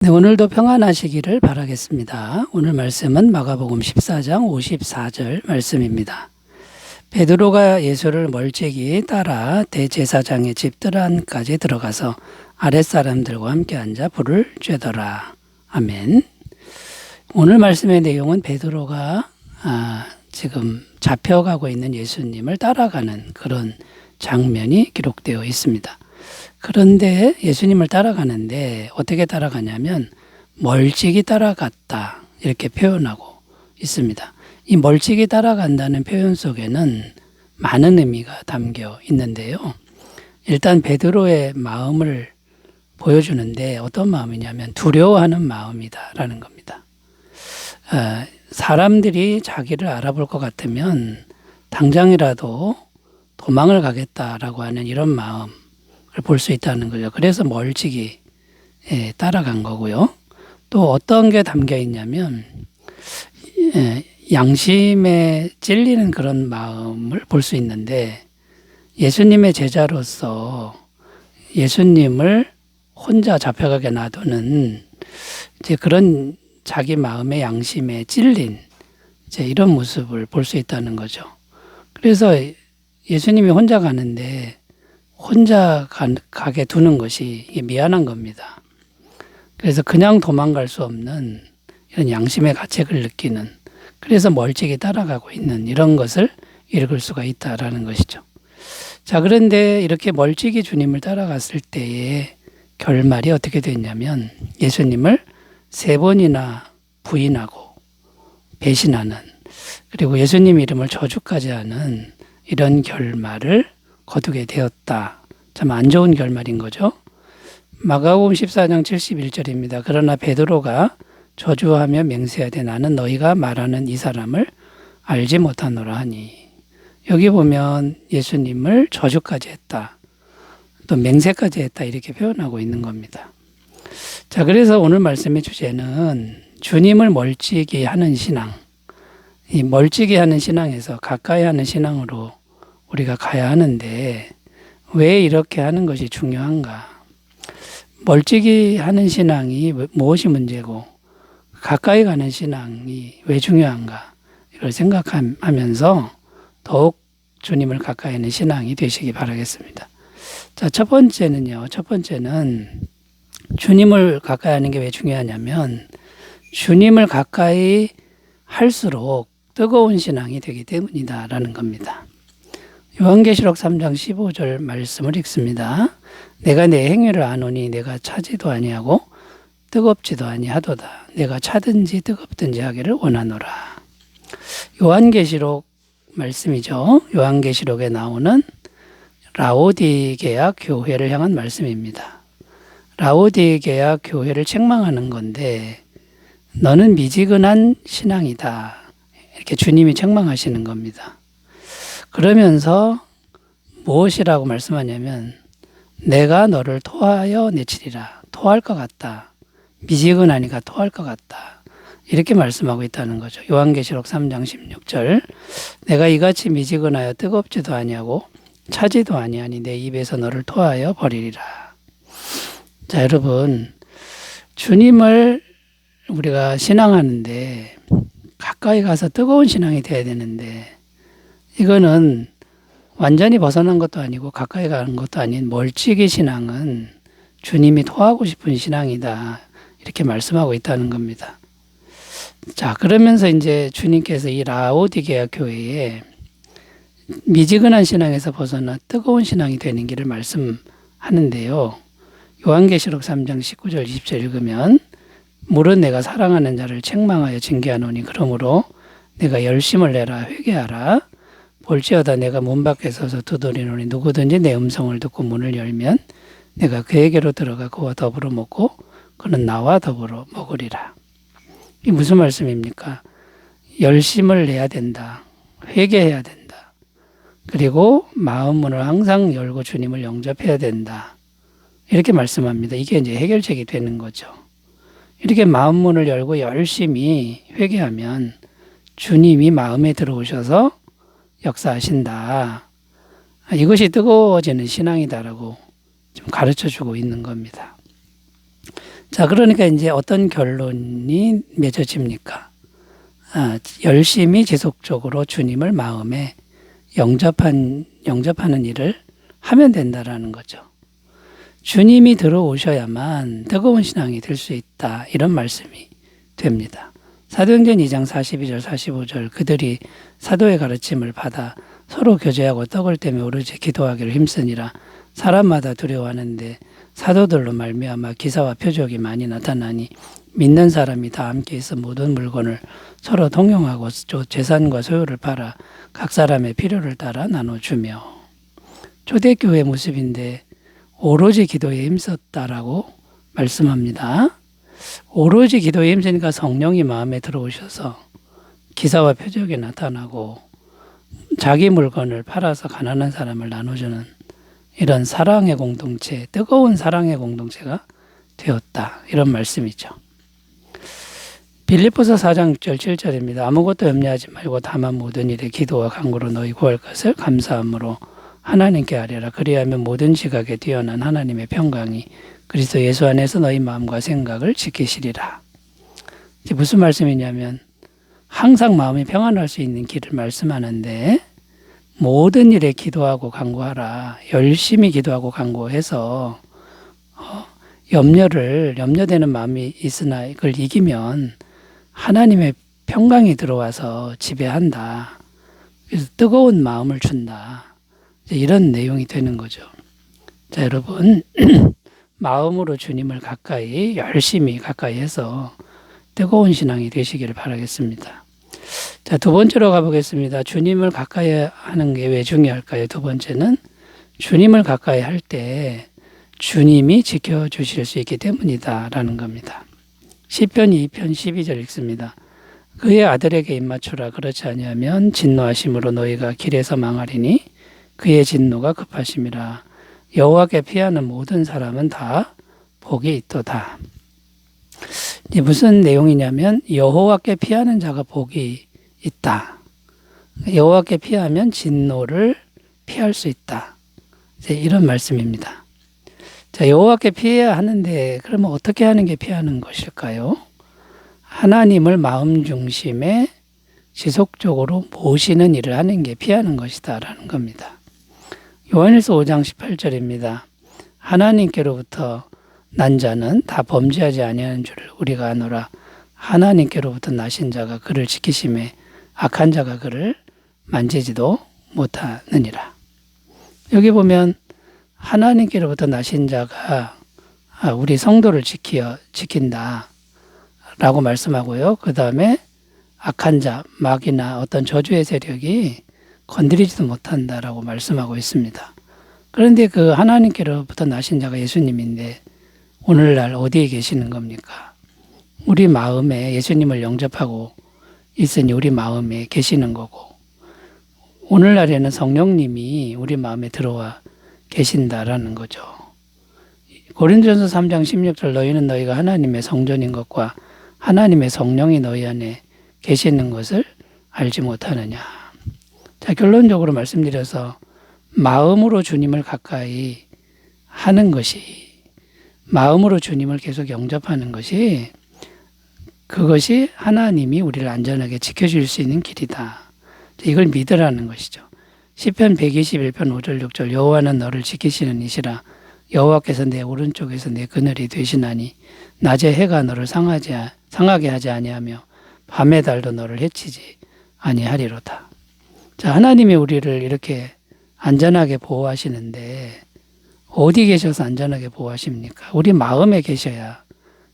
네, 오늘도 평안하시기를 바라겠습니다. 오늘 말씀은 마가복음 14장 54절 말씀입니다. 베드로가 예수를 멀찍이 따라 대제사장의 집 들안까지 들어가서 아랫사람들과 함께 앉아 불을 쬐더라. 아멘. 오늘 말씀의 내용은 베드로가 지금 잡혀가고 있는 예수님을 따라가는 그런 장면이 기록되어 있습니다. 그런데 예수님을 따라가는데 어떻게 따라가냐면 멀찍이 따라갔다 이렇게 표현하고 있습니다. 이 멀찍이 따라간다는 표현 속에는 많은 의미가 담겨 있는데요. 일단 베드로의 마음을 보여주는데 어떤 마음이냐면 두려워하는 마음이다라는 겁니다. 사람들이 자기를 알아볼 것 같으면 당장이라도 도망을 가겠다라고 하는 이런 마음 볼 수 있다는 거죠. 그래서 멀찍이 따라간 거고요. 또 어떤 게 담겨 있냐면 양심에 찔리는 그런 마음을 볼 수 있는데 예수님의 제자로서 예수님을 혼자 잡혀가게 놔두는 이제 그런 자기 마음의 양심에 찔린 이제 이런 모습을 볼 수 있다는 거죠. 그래서 예수님이 혼자 가는데 혼자 가게 두는 것이 미안한 겁니다. 그래서 그냥 도망갈 수 없는 이런 양심의 가책을 느끼는, 그래서 멀찍이 따라가고 있는 이런 것을 읽을 수가 있다라는 것이죠. 자, 그런데 이렇게 멀찍이 주님을 따라갔을 때의 결말이 어떻게 됐냐면 예수님을 3번이나 부인하고 배신하는, 그리고 예수님 이름을 저주까지 하는 이런 결말을 거두게 되었다. 참 안 좋은 결말인 거죠. 마가복음 14장 71절입니다. 그러나 베드로가 저주하며 맹세하되 나는 너희가 말하는 이 사람을 알지 못하노라 하니, 여기 보면 예수님을 저주까지 했다. 또 맹세까지 했다 이렇게 표현하고 있는 겁니다. 자, 그래서 오늘 말씀의 주제는 주님을 멀찍이 하는 신앙, 이 멀찍이 하는 신앙에서 가까이 하는 신앙으로 우리가 가야 하는데 왜 이렇게 하는 것이 중요한가? 멀찍이 하는 신앙이 무엇이 문제고 가까이 가는 신앙이 왜 중요한가? 이걸 생각하면서 더욱 주님을 가까이 하는 신앙이 되시기 바라겠습니다. 자, 첫 번째는 주님을 가까이 하는 게 왜 중요하냐면 주님을 가까이 할수록 뜨거운 신앙이 되기 때문이다라는 겁니다. 요한계시록 3장 15절 말씀을 읽습니다. 내가 내 행위를 아노니 내가 차지도 아니하고 뜨겁지도 아니하도다. 내가 차든지 뜨겁든지 하기를 원하노라. 요한계시록 말씀이죠. 요한계시록에 나오는 라오디게아 교회를 향한 말씀입니다. 라오디게아 교회를 책망하는 건데 너는 미지근한 신앙이다. 이렇게 주님이 책망하시는 겁니다. 그러면서 무엇이라고 말씀하냐면 내가 너를 토하여 내치리라. 토할 것 같다. 미지근하니까 토할 것 같다. 이렇게 말씀하고 있다는 거죠. 요한계시록 3장 16절 내가 이같이 미지근하여 뜨겁지도 아니하고 차지도 아니하니 내 입에서 너를 토하여 버리리라. 자, 여러분, 주님을 우리가 신앙하는데 가까이 가서 뜨거운 신앙이 돼야 되는데 이거는 완전히 벗어난 것도 아니고 가까이 가는 것도 아닌 멀찍이 신앙은 주님이 토하고 싶은 신앙이다. 이렇게 말씀하고 있다는 겁니다. 자, 그러면서 이제 주님께서 이 라오디게아 교회에 미지근한 신앙에서 벗어나 뜨거운 신앙이 되는 길을 말씀하는데요. 요한계시록 3장 19절 20절 읽으면 물은 내가 사랑하는 자를 책망하여 징계하노니 그러므로 내가 열심을 내라 회개하라. 볼지어다 내가 문 밖에 서서 두드리노니 누구든지 내 음성을 듣고 문을 열면 내가 그에게로 들어가 그와 더불어 먹고 그는 나와 더불어 먹으리라. 이 무슨 말씀입니까? 열심을 내야 된다. 회개해야 된다. 그리고 마음 문을 항상 열고 주님을 영접해야 된다. 이렇게 말씀합니다. 이게 이제 해결책이 되는 거죠. 이렇게 마음 문을 열고 열심히 회개하면 주님이 마음에 들어오셔서 역사하신다. 이것이 뜨거워지는 신앙이다라고 좀 가르쳐 주고 있는 겁니다. 자, 그러니까 이제 어떤 결론이 맺어집니까? 열심히 지속적으로 주님을 마음에 영접하는 일을 하면 된다라는 거죠. 주님이 들어오셔야만 뜨거운 신앙이 될 수 있다. 이런 말씀이 됩니다. 사도행전 2장 42절 45절 그들이 사도의 가르침을 받아 서로 교제하고 떡을 떼며 오로지 기도하기를 힘쓰니라. 사람마다 두려워하는데 사도들로 말미암아 기사와 표적이 많이 나타나니 믿는 사람이 다 함께 있어 모든 물건을 서로 통용하고 재산과 소유를 팔아 각 사람의 필요를 따라 나눠주며. 초대교회 모습인데 오로지 기도에 힘썼다라고 말씀합니다. 오로지 기도에 힘쓰니까 성령이 마음에 들어오셔서 기사와 표적이 나타나고 자기 물건을 팔아서 가난한 사람을 나눠주는 이런 사랑의 공동체, 뜨거운 사랑의 공동체가 되었다. 이런 말씀이죠. 빌립보서 4장 6절 7절입니다. 아무것도 염려하지 말고 다만 모든 일에 기도와 간구로 너희 구할 것을 감사함으로 하나님께 아뢰라. 그리하면 모든 지각에 뛰어난 하나님의 평강이 그리스도 예수 안에서 너희 마음과 생각을 지키시리라. 이제 무슨 말씀이냐면 항상 마음이 평안할 수 있는 길을 말씀하는데 모든 일에 기도하고 간구하라. 열심히 기도하고 간구해서 염려되는 마음이 있으나 그걸 이기면 하나님의 평강이 들어와서 지배한다. 그래서 뜨거운 마음을 준다. 이런 내용이 되는 거죠. 자, 여러분 마음으로 주님을 열심히 가까이 해서 뜨거운 신앙이 되시기를 바라겠습니다. 자, 두 번째로 가보겠습니다. 주님을 가까이 하는 게 왜 중요할까요? 두 번째는 주님을 가까이 할 때 주님이 지켜주실 수 있기 때문이다라는 겁니다. 시편 2편 12절 읽습니다. 그의 아들에게 입맞추라. 그렇지 아니하면 진노하심으로 너희가 길에서 망하리니 그의 진노가 급하심이라. 여호와께 피하는 모든 사람은 다 복이 있도다. 이제 무슨 내용이냐면 여호와께 피하는 자가 복이 있다. 여호와께 피하면 진노를 피할 수 있다. 이제 이런 말씀입니다. 자, 여호와께 피해야 하는데 그러면 어떻게 하는 게 피하는 것일까요? 하나님을 마음 중심에 지속적으로 모시는 일을 하는 게 피하는 것이다라는 겁니다. 요한일서 5장 18절입니다. 하나님께로부터 난 자는 다 범죄하지 아니하는 줄을 우리가 아노라. 하나님께로부터 나신 자가 그를 지키심에 악한 자가 그를 만지지도 못하느니라. 여기 보면 하나님께로부터 나신 자가 우리 성도를 지킨다 라고 말씀하고요. 그 다음에 악한 자, 마귀나 어떤 저주의 세력이 건드리지도 못한다라고 말씀하고 있습니다. 그런데 그 하나님께로부터 나신 자가 예수님인데 오늘날 어디에 계시는 겁니까? 우리 마음에 예수님을 영접하고 있으니 우리 마음에 계시는 거고 오늘날에는 성령님이 우리 마음에 들어와 계신다라는 거죠. 고린도전서 3장 16절 너희는 너희가 하나님의 성전인 것과 하나님의 성령이 너희 안에 계시는 것을 알지 못하느냐. 자, 결론적으로 말씀드려서 마음으로 주님을 가까이 하는 것이 마음으로 주님을 계속 영접하는 것이 그것이 하나님이 우리를 안전하게 지켜줄 수 있는 길이다. 이걸 믿으라는 것이죠. 시편 121편 5절 6절 여호와는 너를 지키시는 이시라. 여호와께서 내 오른쪽에서 내 그늘이 되시나니 낮에 해가 너를 상하게 하지 아니하며 밤의 달도 너를 해치지 아니하리로다. 자, 하나님이 우리를 이렇게 안전하게 보호하시는데 어디 계셔서 안전하게 보호하십니까? 우리 마음에 계셔야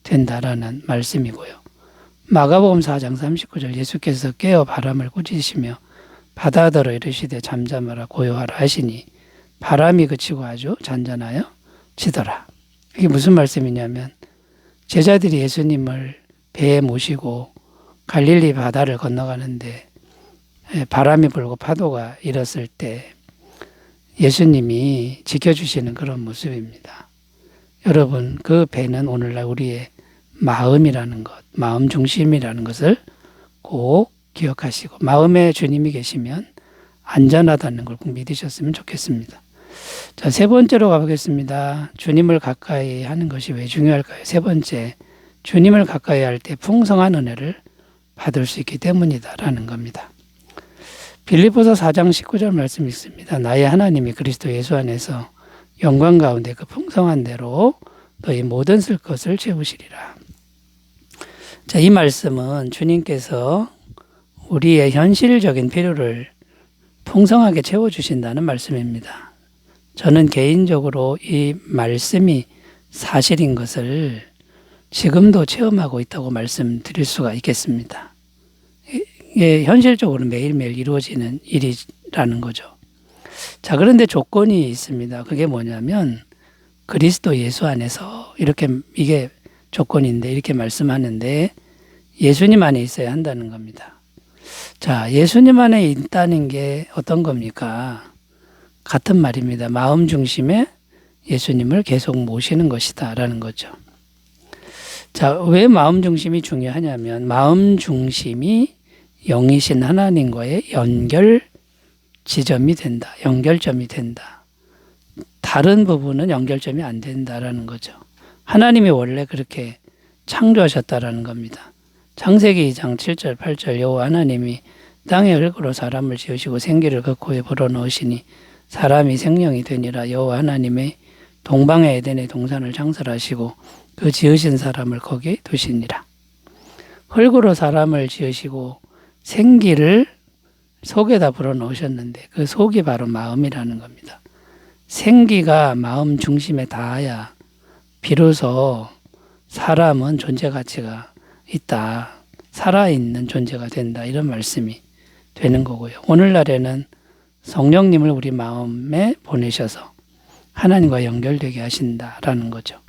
된다라는 말씀이고요. 마가복음 4장 39절 예수께서 깨어 바람을 꾸짖으시며 바다더러 이르시되 잠잠하라 고요하라 하시니 바람이 그치고 아주 잔잔하여 지더라. 이게 무슨 말씀이냐면 제자들이 예수님을 배에 모시고 갈릴리 바다를 건너가는데 바람이 불고 파도가 일었을 때 예수님이 지켜주시는 그런 모습입니다. 여러분, 그 배는 오늘날 우리의 마음이라는 것, 마음 중심이라는 것을 꼭 기억하시고 마음에 주님이 계시면 안전하다는 걸 꼭 믿으셨으면 좋겠습니다. 자, 세 번째로 가보겠습니다. 주님을 가까이 하는 것이 왜 중요할까요? 세 번째, 주님을 가까이 할 때 풍성한 은혜를 받을 수 있기 때문이다라는 겁니다. 빌립보서 4장 19절 말씀이 있습니다. 나의 하나님이 그리스도 예수 안에서 영광 가운데 그 풍성한 대로 너희 모든 쓸 것을 채우시리라. 자, 이 말씀은 주님께서 우리의 현실적인 필요를 풍성하게 채워주신다는 말씀입니다. 저는 개인적으로 이 말씀이 사실인 것을 지금도 체험하고 있다고 말씀드릴 수가 있겠습니다. 이게 현실적으로 매일매일 이루어지는 일이라는 거죠. 자, 그런데 조건이 있습니다. 그게 뭐냐면 그리스도 예수 안에서 이게 조건인데 이렇게 말씀하는데 예수님 안에 있어야 한다는 겁니다. 자, 예수님 안에 있다는 게 어떤 겁니까? 같은 말입니다. 마음 중심에 예수님을 계속 모시는 것이다 라는 거죠. 자, 왜 마음 중심이 중요하냐면 마음 중심이 영이신 하나님과의 연결 지점이 된다. 연결점이 된다. 다른 부분은 연결점이 안 된다라는 거죠. 하나님이 원래 그렇게 창조하셨다라는 겁니다. 창세기 2장 7절 8절 여호와 하나님이 땅의 흙으로 사람을 지으시고 생기를 그 코에 불어넣으시니 사람이 생명이 되니라. 여호와 하나님의 동방의 에덴의 동산을 창설하시고 그 지으신 사람을 거기에 두시니라. 흙으로 사람을 지으시고 생기를 속에다 불어넣으셨는데 그 속이 바로 마음이라는 겁니다. 생기가 마음 중심에 닿아야 비로소 사람은 존재 가치가 있다. 살아있는 존재가 된다. 이런 말씀이 되는 거고요. 오늘날에는 성령님을 우리 마음에 보내셔서 하나님과 연결되게 하신다라는 거죠.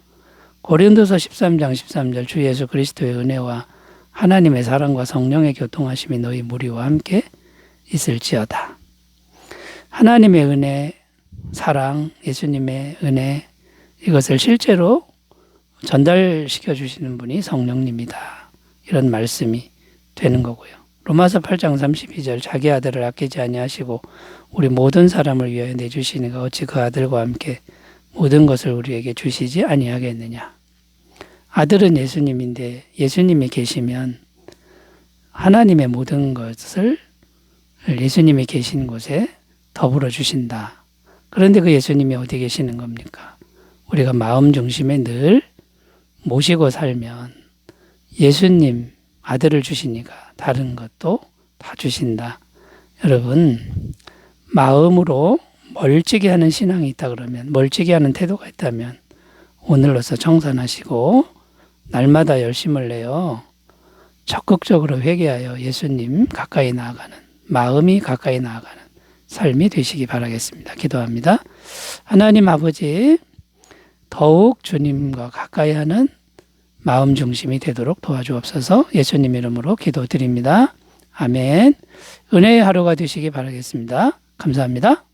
고린도서 13장 13절 주 예수 그리스도의 은혜와 하나님의 사랑과 성령의 교통하심이 너희 무리와 함께 있을지어다. 하나님의 은혜, 사랑, 예수님의 은혜 이것을 실제로 전달시켜 주시는 분이 성령님이다. 이런 말씀이 되는 거고요. 로마서 8장 32절 자기 아들을 아끼지 아니하시고 우리 모든 사람을 위하여 내주시니가 어찌 그 아들과 함께 모든 것을 우리에게 주시지 아니하겠느냐. 아들은 예수님인데 예수님이 계시면 하나님의 모든 것을 예수님이 계신 곳에 더불어 주신다. 그런데 그 예수님이 어디 계시는 겁니까? 우리가 마음 중심에 늘 모시고 살면 예수님 아들을 주시니까 다른 것도 다 주신다. 여러분 마음으로 멀찍이 하는 신앙이 있다 그러면 멀찍이 하는 태도가 있다면 오늘로서 청산하시고 날마다 열심을 내어 적극적으로 회개하여 예수님 가까이 나아가는 마음이 가까이 나아가는 삶이 되시기 바라겠습니다. 기도합니다. 하나님 아버지 더욱 주님과 가까이 하는 마음 중심이 되도록 도와주옵소서. 예수님 이름으로 기도드립니다. 아멘. 은혜의 하루가 되시기 바라겠습니다. 감사합니다.